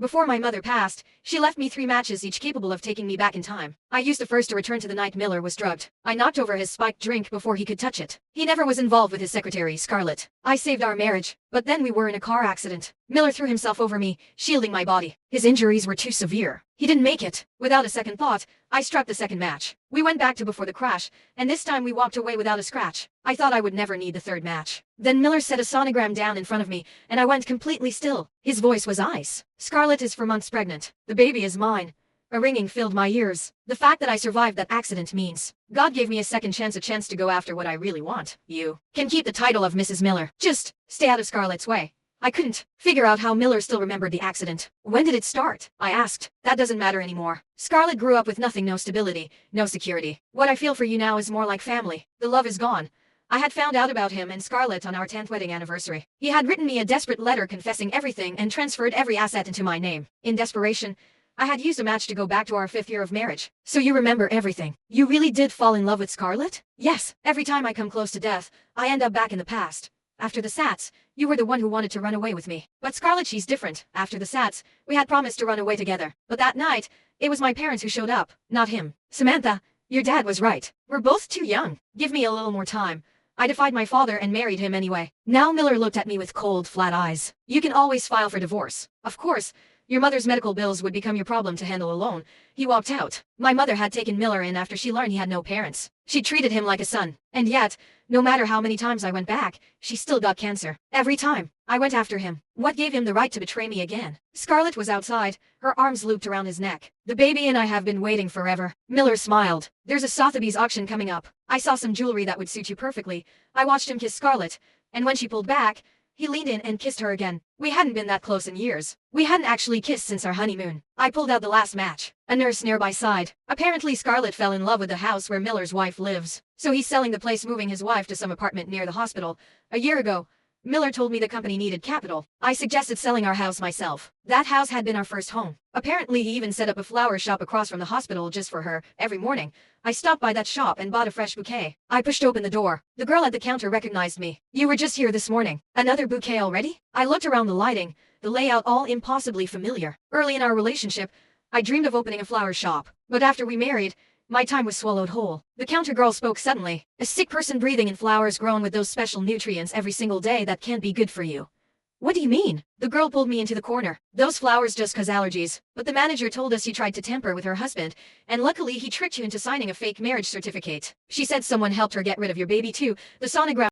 Before my mother passed, she left me 3 matches each capable of taking me back in time. I used the first to return to the night Miller was drugged. I knocked over his spiked drink before he could touch it. He never was involved with his secretary, Scarlett. I saved our marriage, but then we were in a car accident. Miller threw himself over me, shielding my body. His injuries were too severe. He didn't make it. Without a second thought, I struck the second match. We went back to before the crash, and this time we walked away without a scratch. I thought I would never need the third match. Then Miller set a sonogram down in front of me, and I went completely still. His voice was ice. Scarlett is 4 months pregnant. The baby is mine. A ringing filled my ears. The fact that I survived that accident means God gave me a second chance, a chance to go after what I really want. You can keep the title of Mrs. Miller. Just stay out of Scarlett's way. I couldn't figure out how Miller still remembered the accident. When did it start? I asked. That doesn't matter anymore. Scarlett grew up with nothing, no stability, no security. What I feel for you now is more like family. The love is gone. I had found out about him and Scarlett on our 10th wedding anniversary. He had written me a desperate letter confessing everything and transferred every asset into my name. In desperation, I had used a match to go back to our 5th year of marriage. So you remember everything. You really did fall in love with Scarlett? Yes. Every time I come close to death, I end up back in the past. After the Sats, you were the one who wanted to run away with me. But Scarlett, she's different. After the Sats, we had promised to run away together. But that night, it was my parents who showed up, not him. Samantha, your dad was right. We're both too young. Give me a little more time. I defied my father and married him anyway. Now Miller looked at me with cold, flat eyes. You can always file for divorce. Of course, your mother's medical bills would become your problem to handle alone. He walked out. My mother had taken Miller in after she learned he had no parents. She treated him like a son. And yet, no matter how many times I went back, she still got cancer. Every time, I went after him. What gave him the right to betray me again? Scarlett was outside, her arms looped around his neck. The baby and I have been waiting forever. Miller smiled. There's a Sotheby's auction coming up. I saw some jewelry that would suit you perfectly. I watched him kiss Scarlett, and when she pulled back, he leaned in and kissed her again. We hadn't been that close in years. We hadn't actually kissed since our honeymoon. I pulled out the last match. A nurse nearby sighed. Apparently Scarlett fell in love with the house where Miller's wife lives. So he's selling the place, moving his wife to some apartment near the hospital. A year ago, Miller told me the company needed capital. I suggested selling our house myself. That house had been our first home. Apparently he even set up a flower shop across from the hospital just for her. Every morning, I stopped by that shop and bought a fresh bouquet. I pushed open the door. The girl at the counter recognized me. You were just here this morning. Another bouquet already? I looked around, the lighting, the layout, all impossibly familiar. Early in our relationship, I dreamed of opening a flower shop. But after we married, my time was swallowed whole. The counter girl spoke suddenly. A sick person breathing in flowers grown with those special nutrients every single day that can't be good for you. What do you mean? The girl pulled me into the corner. Those flowers just cause allergies. But the manager told us you tried to tamper with her husband, and luckily he tricked you into signing a fake marriage certificate. She said someone helped her get rid of your baby too. The sonogram